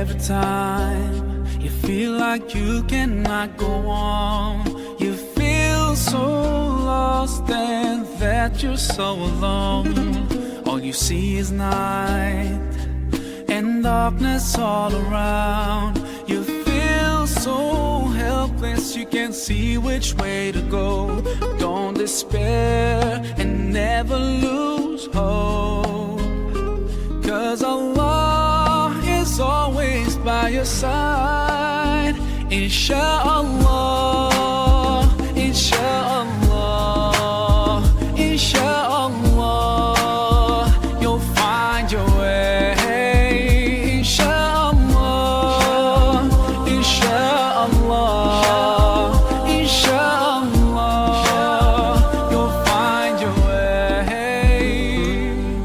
Every time you feel like you cannot go on, you feel so lost and that you're so alone. All you see is night and darkness all around. You feel so helpless, you can't see which way to go. Don't despair and never lose hope, 'cause Allah is always by your side. Insha'Allah, Insha'Allah, Insha'Allah.